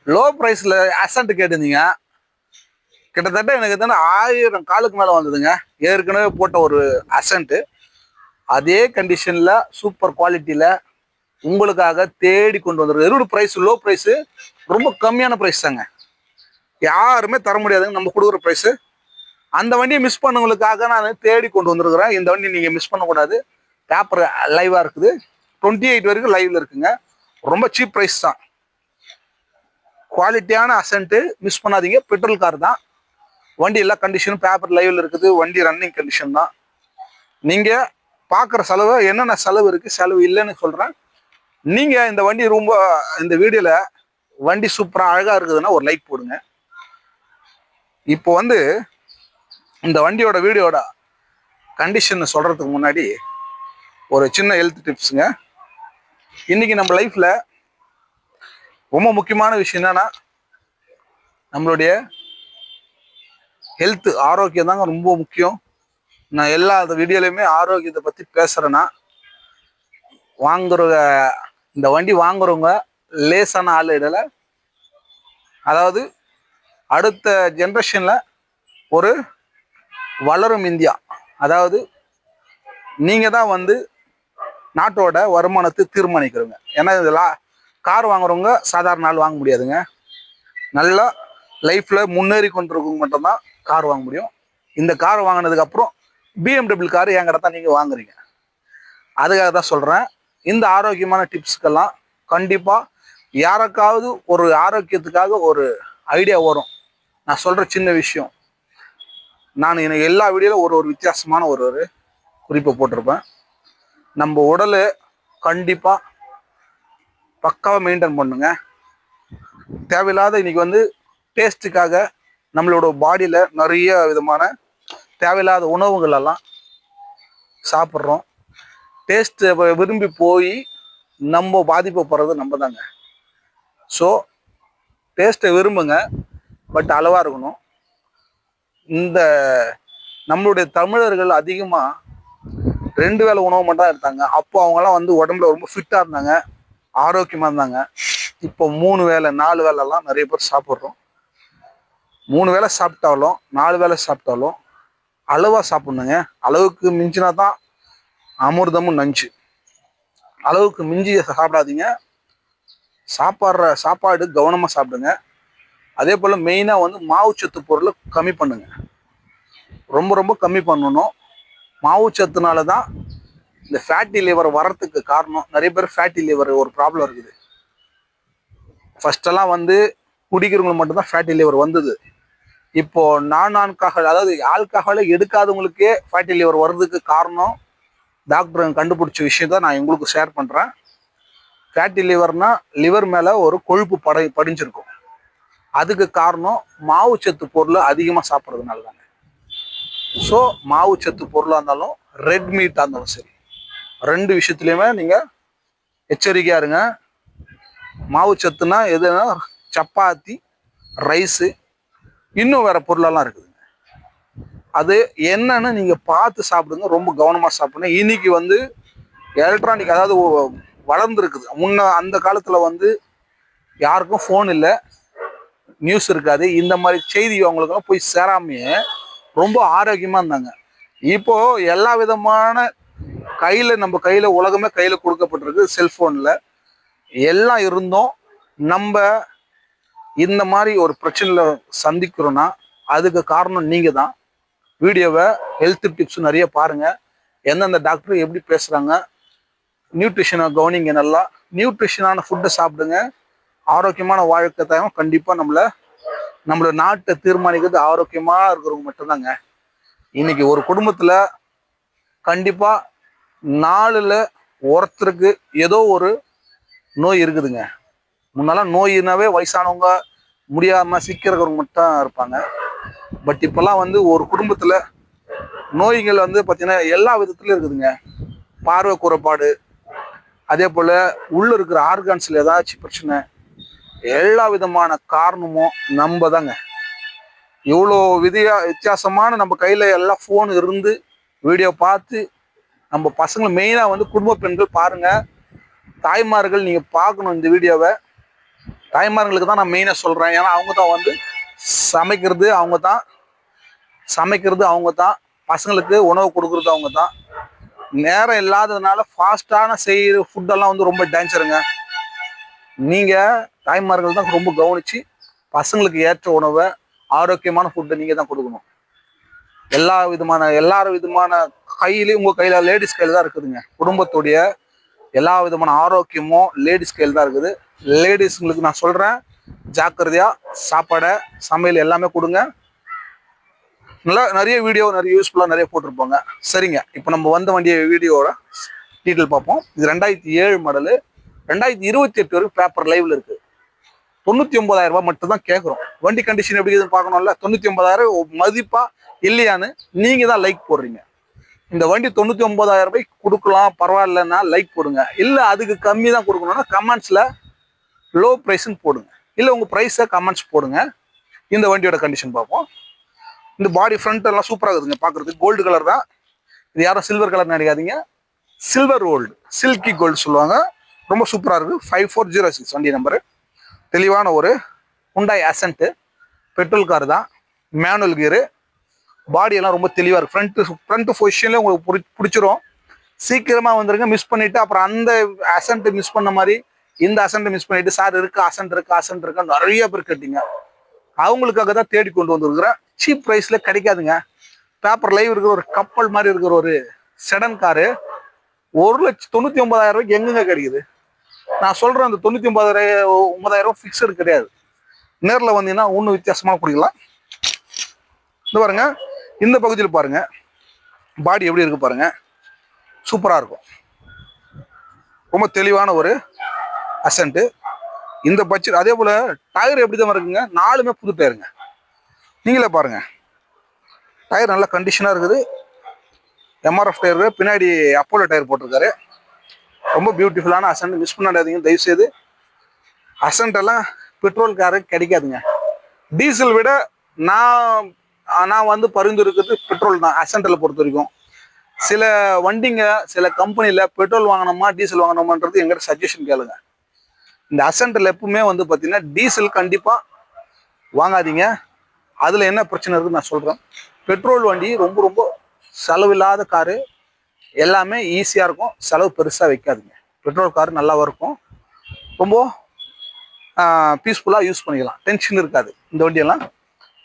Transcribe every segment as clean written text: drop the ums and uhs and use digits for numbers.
Low பிரைஸ்ல அசன்ட் கேட்டிருந்தீங்க. கிட்டத்தட்ட எனக்கு தானே 1000 காலுக்கு மேல வந்ததுங்க. ஏற்கனவே போட்ட ஒரு அசன்ட் அதே கண்டிஷன்ல சூப்பர் குவாலிட்டியில உங்களுக்காக தேடி கொண்டு வந்துருக்கு. எருடு பிரைஸ் லோ பிரைஸ், ரொம்ப கம்மியான பிரைஸ் தாங்க. யாருமே தர முடியாதுங்க நம்ம கொடுக்குற பிரைஸ். அந்த வண்டியை மிஸ் பண்ணவங்களுக்காக நான் தேடி கொண்டு வந்திருக்கிறேன். இந்த வண்டி நீங்க மிஸ் பண்ணக்கூடாது. பேப்பர் லைவா இருக்குது. 28 வரைக்கும் லைவ்ல இருக்குங்க. ரொம்ப சீப் பிரைஸ் தான். குவாலிட்டியான அசன்ட் மிஸ் பண்ணாதீங்க. பெட்ரோல் கார் தான். வண்டி எல்லா கண்டிஷனும் பேப்பர் லைவ்ல இருக்குது. வண்டி ரன்னிங் கண்டிஷன் தான். நீங்க பார்க்குற செலவு என்னென்ன செலவு இருக்கு, செலவு இல்லைன்னு சொல்றேன். நீங்க இந்த வண்டி ரொம்ப இந்த வீடியோல வண்டி சூப்பரா அழகா இருக்குதுன்னா ஒரு லைக் போடுங்க. இப்போ வந்து இந்த வண்டியோட வீடியோட கண்டிஷன் சொல்றதுக்கு முன்னாடி ஒரு சின்ன ஹெல்த் டிப்ஸுங்க. இன்னைக்கு நம்ம லைஃப்ல ரொம்ப முக்கியமான விஷயம் என்னன்னா நம்மளுடைய ஹெல்த், ஆரோக்கியம் தாங்க ரொம்ப முக்கியம். நான் எல்லா வீடியோலையுமே ஆரோக்கியத்தை பத்தி பேசுறேன்னா, வாங்குற இந்த வண்டி வாங்குறவங்க லேசான ஆள் இடல. அதாவது அடுத்த ஜென்ரேஷன்ல ஒரு வளரும் இந்தியா, அதாவது நீங்க தான் வந்து நாட்டோட வருமானத்தை தீர்மானிக்கிறவங்க. ஏன்னா இதெல்லாம் கார் வாங்குறவங்க சாதாரண நாள் வாங்க முடியாதுங்க. நல்லா லைஃப்ல முன்னேறி கொண்டிருக்கவங்க மட்டும்தான் கார் வாங்க முடியும். இந்த கார் வாங்கினதுக்கு அப்புறம் BMW கார் என்கிட்ட தான் நீங்க வாங்குறீங்க. அதுக்காக தான் சொல்றேன். இந்த ஆரோக்கியமான டிப்ஸ்க்கெல்லாம் கண்டிப்பா யாருக்காவது ஒரு ஆரோக்கியத்துக்காக ஒரு ஐடியா வரும். நான் சொல்ற சின்ன விஷயம். நான் எனக்கு எல்லா வீடியோலும் ஒரு வித்தியாசமான ஒரு குறிப்பை போட்டிருப்பேன். நம்ம உடலை கண்டிப்பா பக்காவா மெயின்டைன் பண்ணுங்க. தேவையில்லாத இன்னைக்கு வந்து டேஸ்ட்டுக்காக நம்மளோட பாடியில நிறைய விதமான தேவையில்லாத உணவுகள் எல்லாம் சாப்பிட்றோம். டேஸ்ட் விரும்பி போய் நம்ம பாதிக்கப்படுறது நம்ம தாங்க. ஸோ டேஸ்ட்டை விரும்புங்க, பட் அளவா இருக்கணும். இந்த நம்மளுடைய தமிழர்கள் அதிகமா 2 வேளை உணவு மட்டும் தான் எடுத்தாங்க. அப்போ அவங்கெல்லாம் வந்து உடம்புல ரொம்ப ஃபிட்டா இருந்தாங்க, ஆரோக்கியமா இருந்தாங்க. இப்போ 3 வேளை 4 வேளைலாம் நிறைய பேர் சாப்பிட்றோம். 3 வேளை சாப்பிட்டாலும் 4 வேளை சாப்பிட்டாலும் அளவா சாப்பிடணுங்க. அளவுக்கு மிஞ்சினா தான் அமிர்தமும் நஞ்சு. அளவுக்கு மிஞ்சி சாப்பிடாதீங்க. சாப்பாடு கவனமா சாப்பிடுங்க. அதே போல மெயினா வந்து மாவுச்சத்து பொருளை கம்மி பண்ணுங்க. ரொம்ப ரொம்ப கம்மி பண்ணணும். மாவுச்சத்துனால தான் இந்த ஃபேட்டி லிவர் வரத்துக்கு காரணம். நிறைய பேர் ஃபேட்டி லிவர் ஒரு ப்ராப்ளம் இருக்குது. ஃபர்ஸ்ட் எல்லாம் வந்து குடிக்கிறவங்களுக்கு மட்டும்தான் ஃபேட்டி லிவர் வந்தது. இப்போ நான் அதாவது ஆல்கஹாலை எடுக்காதவங்களுக்கே ஃபேட்டி லிவர் வர்றதுக்கு காரணம் டாக்டர் கண்டுபிடிச்ச விஷயம் தான் நான் உங்களுக்கு ஷேர் பண்றேன். ஃபேட்டி லிவர்னா லிவர் மேல ஒரு கொழுப்பு படிஞ்சிருக்கும். அதுக்கு காரணம் மாவுச்சத்து பொருள் அதிகமாக சாப்பிட்றதுனால தாங்க. ஸோ மாவுச்சத்து பொருளாக இருந்தாலும் ரெட் மீட்டாக இருந்தாலும் சரி, 2 விஷயத்துலையுமே நீங்கள் எச்சரிக்கையா இருங்க. மாவுச்சத்துனா எதுனா சப்பாத்தி, ரைஸு, இன்னும் வேற பொருளெல்லாம் இருக்குதுங்க. அது என்னன்னு நீங்கள் பார்த்து சாப்பிடுங்க. ரொம்ப கவனமாக சாப்பிடுங்க. இன்னைக்கு வந்து எலக்ட்ரானிக், அதாவது வளர்ந்துருக்குது. அந்த காலத்தில் வந்து யாருக்கும் ஃபோன் இல்லை, நியூஸ் இருக்காது. இந்த மாதிரி செய்தி அவங்களுக்கெல்லாம் போய் சேராமையே ரொம்ப ஆரோக்கியமா இருந்தாங்க. இப்போ எல்லா விதமான நம்ம கையில உலகமே கையில கொடுக்கப்பட்டிருக்கு. செல்போன்ல எல்லாம் இருந்தும் நம்ம இந்த மாதிரி ஒரு பிரச்சனையில சந்திக்கிறோம்னா அதுக்கு காரணம் நீங்க தான். வீடியோவை ஹெல்த் டிப்ஸ் நிறைய பாருங்க. எந்தெந்த டாக்டர் எப்படி பேசுறாங்க, நியூட்ரிஷனை கவனிங்க. நல்லா நியூட்ரிஷனான ஃபுட்டை சாப்பிடுங்க. ஆரோக்கியமான வாழ்க்கை தான் கண்டிப்பா நம்மளோட நாட்டை தீர்மானிக்கிறது ஆரோக்கியமா இருக்கிறவங்க மட்டும்தாங்க. இன்னைக்கு ஒரு குடும்பத்துல கண்டிப்பா 4ல் ஒருத்தருக்கு ஏதோ ஒரு நோய் இருக்குதுங்க. முன்னெல்லாம் நோயினாவே வயசானவங்க, முடியாம சிக்கிறவங்க மட்டும் இருப்பாங்க. பட் இப்பெல்லாம் வந்து ஒரு குடும்பத்துல நோய்கள் வந்து பார்த்தீங்கன்னா எல்லா விதத்துலயும் இருக்குதுங்க. பார்வை குறைபாடு, அதே போல உள்ள இருக்கிற ஆர்கான்ஸ்ல ஏதாச்சும் பிரச்சனை, எல்லா விதமான காரணமும் நம்ம தாங்க. இவ்வளோ வித்தியாசமான நம்ம கையில எல்லாம் ஃபோன் இருந்து வீடியோ பார்த்து நம்ம பசங்களை மெயினா வந்து குடும்ப பெண்கள் பாருங்க, தாய்மார்கள் நீங்க பார்க்கணும் இந்த வீடியோவை. தாய்மார்களுக்கு தான் நான் மெயினாக சொல்கிறேன். ஏன்னா அவங்க தான் வந்து சமைக்கிறது அவங்க தான், பசங்களுக்கு உணவு கொடுக்குறது அவங்க தான். நேரம் இல்லாததுனால ஃபாஸ்ட்டான செய்கிற ஃபுட்டெல்லாம் வந்து ரொம்ப டேஞ்சருங்க. நீங்கள் தாய்மார்கள் தான் ரொம்ப கவனித்து பசங்களுக்கு ஏற்ற உணவை, ஆரோக்கியமான ஃபுட்டை நீங்கள் தான் கொடுக்கணும். எல்லா விதமான கையிலையும் உங்கள் கையில் லேடிஸ் கையில் தான் இருக்குதுங்க. குடும்பத்துடைய எல்லா விதமான ஆரோக்கியமும் லேடிஸ் கையில் தான் இருக்குது. லேடிஸுங்களுக்கு நான் சொல்கிறேன், ஜாக்கிரதையாக சாப்பாடை, சமையல் எல்லாமே கொடுங்க. நல்லா நிறைய வீடியோ நிறைய யூஸ்ஃபுல்லாக நிறைய போட்டிருப்பாங்க. சரிங்க, இப்போ நம்ம வந்த வண்டிய வீடியோவோட டீட்டெயில் பார்ப்போம். இது 2007 மாடலு, 2028 வரைக்கும் பேப்பர் லைவ்ல இருக்குது. 99,000 ரூபாய் மட்டும் தான் கேட்குறோம். வண்டி கண்டிஷன் எப்படி இருக்குதுன்னு பார்க்கணும்ல. 99,000 மதிப்பா இல்லையான்னு நீங்கள் தான் லைக் போடுறீங்க. இந்த வண்டி 99,000 ரூபாய்க்கு கொடுக்கலாம் பரவாயில்லன்னா லைக் போடுங்க. இல்லை அதுக்கு கம்மி தான் கொடுக்கணும்னா கமெண்ட்ஸில் லோ ப்ரைஸ்ன்னு போடுங்க. இல்லை உங்கள் ப்ரைஸை கமெண்ட்ஸ் போடுங்க. இந்த வண்டியோட கண்டிஷன் பார்ப்போம். இந்த பாடி ஃப்ரண்ட் எல்லாம் சூப்பராக இருக்குதுங்க பார்க்குறதுக்கு. கோல்டு கலர் தான். இது யாரும் சில்வர் கலர் நினைக்காதீங்க, சில்வர் கோல்டு, சில்கி கோல்டு சொல்லுவாங்க. ரொம்ப சூப்பராக இருக்குது. 5406 வண்டி நம்பரு. தெளிவான ஒரு ஹுண்டாய் அசென்ட் பெட்ரோல் கார் தான், மேனுவல் கியரு. பாடியெல்லாம் ரொம்ப தெளிவாக இருக்குது. ஃப்ரண்ட் பொசிஷன்லேயே உங்களுக்கு பிடிச்சிரும். சீக்கிரமாக வந்துருங்க. மிஸ் பண்ணிவிட்டு அப்புறம் அந்த அசென்ட் மிஸ் பண்ண மாதிரி இந்த அசென்ட் மிஸ் பண்ணிவிட்டு சார் இருக்குது அசென்ட் இருக்கா நிறைய பேர் கேட்டீங்க. அவங்களுக்காக தான் தேடி கொண்டு வந்துருக்குறேன். சீப் ப்ரைஸில் கிடைக்காதுங்க. பேப்பர் லைவ் இருக்கிற ஒரு கப்பல் மாதிரி இருக்கிற ஒரு செடன் காரு 1,99,000 ரூபாய்க்கு எங்கெங்க கிடைக்குது? நான் சொல்கிறேன், அந்த 99,000 ஃபிக்ஸடு கிடையாது. நேரில் வந்தீங்கன்னா ஒன்றும் வித்தியாசமாக குடிக்கலாம். இந்த பாருங்க, இந்த பகுதியில் பாருங்க பாடி எப்படி இருக்கு பாருங்க, சூப்பராக இருக்கும். ரொம்ப தெளிவான ஒரு அசென்ட்டு. இந்த பட்ஜெட் அதே போல் டயர் எப்படி தான் இருக்குங்க, 4மே புது டயருங்க. நீங்களே பாருங்க, டயர் நல்ல கண்டிஷனாக இருக்குது. எம்ஆர்எஃப் டயரு, பின்னாடி அப்போலோ டயர் போட்டிருக்காரு. ரொம்ப பியூட்டிஃபுல்லான அசென்ட். மிஸ் பண்ணாதீங்க தயவுசெய்து. அசென்ட் எல்லாம் பெட்ரோல் காரு கிடைக்காதுங்க. டீசல் விட நான் வந்து பரிந்துரைக்கிறது பெட்ரோல் தான் அசென்ட்டில் பொறுத்த வரைக்கும். சில வண்டிங்க சில கம்பெனியில் பெட்ரோல் வாங்கணுமா டீசல் வாங்கணுமான்றது எங்கிட்ட சஜஷன் கேளுங்க. இந்த அசென்ட்டில் எப்பவுமே வந்து பார்த்தீங்கன்னா டீசல் கண்டிப்பாக வாங்காதீங்க. அதில் என்ன பிரச்சனை இருக்குன்னு நான் சொல்கிறேன். பெட்ரோல் வண்டி ரொம்ப ரொம்ப செலவில்லாத காரு, எல்லாமே ஈஸியாக இருக்கும். செலவு பெருசாக வைக்காதுங்க. பெட்ரோல் கார் நல்லாவும் இருக்கும். ரொம்ப பீஸ்ஃபுல்லாக யூஸ் பண்ணிக்கலாம். டென்ஷன் இருக்காது இந்த வண்டியெல்லாம்.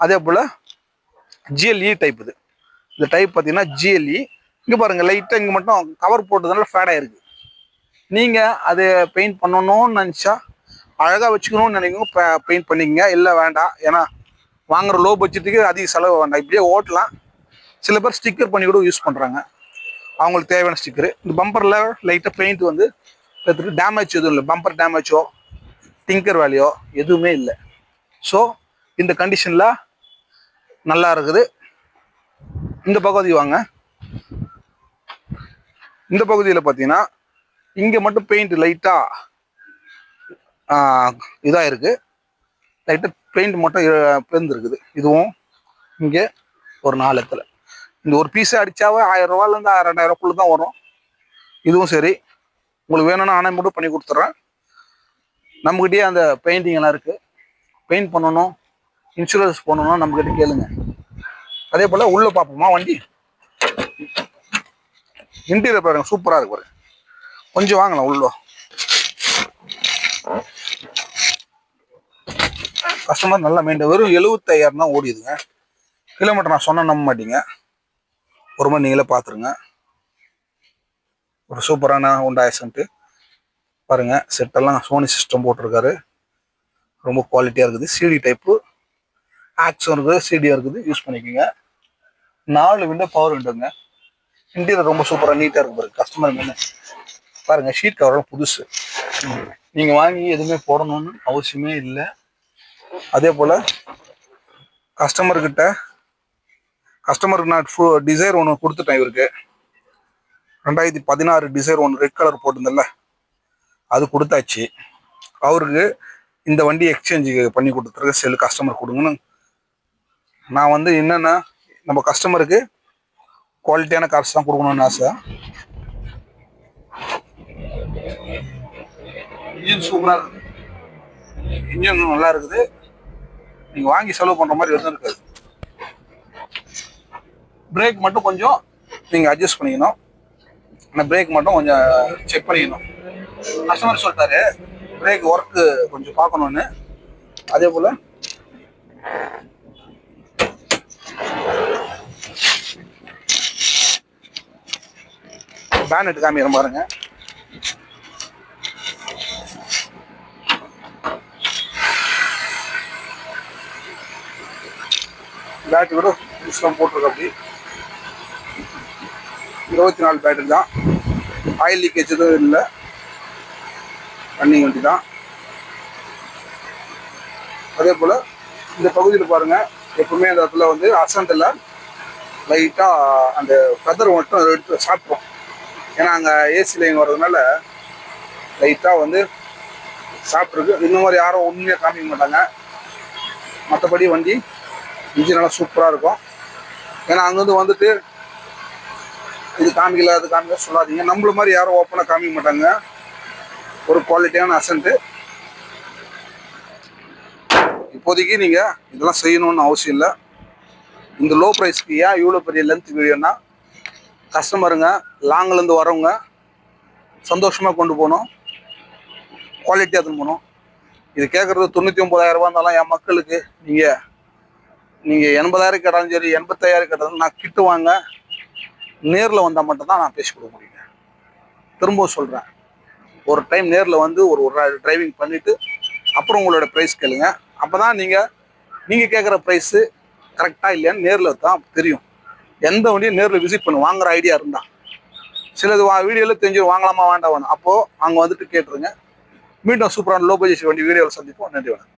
அதே போல் ஜிஎல்இ டைப் இது. இந்த டைப் பார்த்தீங்கன்னா ஜிஎல்இ. இங்கே பாருங்கள், லைட்டாக இங்கே மட்டும் கவர் போட்டதுனால ஃபேடாக இருக்குது. நீங்கள் அதை பெயிண்ட் பண்ணணும்னு நினச்சா, அழகாக வச்சுக்கணும்னு நினைக்கணும், பெயிண்ட் பண்ணிக்கங்க. இல்லை வேண்டாம், ஏன்னா வாங்குற லோ பட்ஜெட்டுக்கு அதிக செலவு வேண்டாம், இப்படியே ஓட்டலாம். சில பேர் ஸ்டிக்கர் பண்ணி கூட யூஸ் பண்ணுறாங்க, அவங்களுக்கு தேவையான ஸ்டிக்கரு. இந்த பம்பரில் லைட்டாக பெயிண்ட் வந்து எடுத்துகிட்டு டேமேஜ் எதுவும் இல்லை. பம்பர் டேமேஜோ டிங்கர் வேலையோ எதுவுமே இல்லை. ஸோ இந்த கண்டிஷனில் நல்லா இருக்குது. இந்த பகுதி வாங்க. இந்த பகுதியில் பார்த்தீங்கன்னா இங்கே மட்டும் பெயிண்ட் லைட்டாக இதாக இருக்குது. லைட்டாக பெயிண்ட் மட்டும் பிறந்துருக்குது. இதுவும் இங்கே ஒரு 4 இடத்துல. இந்த ஒரு பீஸை அடித்தாவே 1000 ரூபாயிலேருந்து 2,000 தான் வரும். இதுவும் சரி, உங்களுக்கு வேணும்னா ஆனால் மட்டும் பண்ணி கொடுத்துட்றேன். நம்மக்கிட்டே அந்த பெயிண்டிங் எல்லாம் இருக்குது. பெயிண்ட் பண்ணணும், இன்சூரன்ஸ் பண்ணணும், நம்மக்கிட்ட கேளுங்க. அதே போல் உள்ளே பார்ப்போமா வண்டி. இன்டீரியர் பாருங்க, சூப்பராக இருக்கு பாருங்க. கொஞ்சம் வாங்கலாம் உள்ள. கஸ்டமர் நல்லா மெயின்டைன். வெறும் 75,000 தான் ஓடிதுங்க. கிலோமீட்டர் நான் சொன்ன நம்ப மாட்டீங்க. ஒரு மாதிரி நீங்களே பார்த்துருங்க. ஒரு சூப்பரான ஹோண்டா அசென்ட் பாருங்க. செட்டெல்லாம் சோனி சிஸ்டம் போட்டிருக்காரு. ரொம்ப குவாலிட்டியாக இருக்குது. சிடி டைப்பு ஆக்ஸும் இருக்குது, சிடியாக இருக்குது. யூஸ் பண்ணிக்கோங்க. 4 விண்டோ பவர் விண்டோங்க. இன்டீரியர் ரொம்ப சூப்பராக நீட்டாக இருக்கு பாருங்க. கஸ்டமர் மெனு பாருங்க. ஷீட் கவரெல்லாம் புதுசு. நீங்கள் வாங்கி எதுவுமே போடணும்னு அவசியமே இல்லை. அதே போல் கஸ்டமருக்கு நான் டிசைர் ஒன்று கொடுத்துட்டேன். இவருக்கு 2016 டிசைர் ஒன்று ரெட் கலர் போட்டிருந்தல, அது கொடுத்தாச்சு. அவருக்கு இந்த வண்டி எக்ஸ்சேஞ்சு பண்ணி கொடுத்துருக்க செல்லு கஸ்டமர் கொடுங்கன்னு. நான் வந்து என்னென்னா நம்ம கஸ்டமருக்கு குவாலிட்டியான கார்ஸ் தான் கொடுக்கணும்னு ஆசை. இன்ஜின் சூப்பராக இருக்குது. இன்ஜின் நல்லா இருக்குது. நீங்கள் வாங்கி செலவு பண்ணுற மாதிரி எதுவும் இருக்காது. பிரேக் மட்டும் கொஞ்சம் நீங்கள் அட்ஜஸ்ட் பண்ணிக்கணும். ஆனால் பிரேக் மட்டும் கொஞ்சம் செக் பண்ணிக்கணும். கஸ்டமர் சொல்லிட்டாரு பிரேக் ஒர்க்கு கொஞ்சம் பார்க்கணுன்னு. அதே போல் பேனட் காமிக்கிறேன் பாருங்க. பேட்டரி கூட புதுசுலாம் போட்டிருக்கு. அப்படி 24 பேட்டரி தான். ஆயில் லீக்கேஜ் எதுவும் இல்லை. ரன்னிங் வண்டி தான். அதே போல் இந்த பகுதியில் பாருங்கள், எப்பவுமே அந்த இடத்துல வந்து அசண்டில் லைட்டாக அந்த ஃபெதர் மட்டும் எடுத்து சாப்பிட்றோம். ஏன்னா அங்கே ஏசி லைன் வர்றதுனால லைட்டாக வந்து சாப்பிட்ருக்கு. இந்த மாதிரி யாரும் உண்மையாக காமிக்க மாட்டாங்க. மற்றபடி வண்டி இன்ஜின் நல்லா சூப்பராக இருக்கும். ஏன்னா அங்கேருந்து வந்துட்டு இது காமிக்கல அது காமிக்கல சொல்லாதீங்க. நம்மள மாதிரி யாரும் ஓப்பனாக காமிக்க மாட்டாங்க. ஒரு குவாலிட்டியான அசன்ட்டு. இப்போதைக்கு நீங்கள் இதெல்லாம் செய்யணும்னு அவசியம் இல்லை. இந்த லோ ப்ரைஸ்க்கு ஏன் இவ்வளோ பெரிய லென்த் வீடியோன்னா, கஸ்டமருங்க லாங்லேருந்து வரவங்க சந்தோஷமாக கொண்டு போகணும், குவாலிட்டியாக எடுத்துன்னு போகணும். இது கேட்குறது 99,000 ரூபா இருந்தாலும் என் மக்களுக்கு நீங்கள் 80,000 கேட்டாலும் சரி 85,000 கேட்டாலும் நான் கிட்டு வாங்க, நேரில் வந்தால் மட்டும்தான் நான் பேசி கொடுக்க முடியுங்க. திரும்பவும் சொல்கிறேன், ஒரு டைம் நேரில் வந்து ஒரு டிரைவிங் பண்ணிவிட்டு அப்புறம் உங்களோட ப்ரைஸ் கேளுங்க. அப்போ தான் நீங்கள் கேட்குற ப்ரைஸு கரெக்டாக இல்லையான்னு நேரில் தான் தெரியும். எந்த வண்டியும் நேரில் விசிட் பண்ணி வாங்குகிற ஐடியா இருந்தால், சிலது வீடியோவில் தெரிஞ்சு வாங்கலாமா வேண்டாம். அப்போது அங்கே வந்துட்டு கேட்டுருங்க. மீண்டும் சூப்பரான லோ பட்ஜெட் வண்டி வீடியோவில் சந்திப்போம். நன்றி.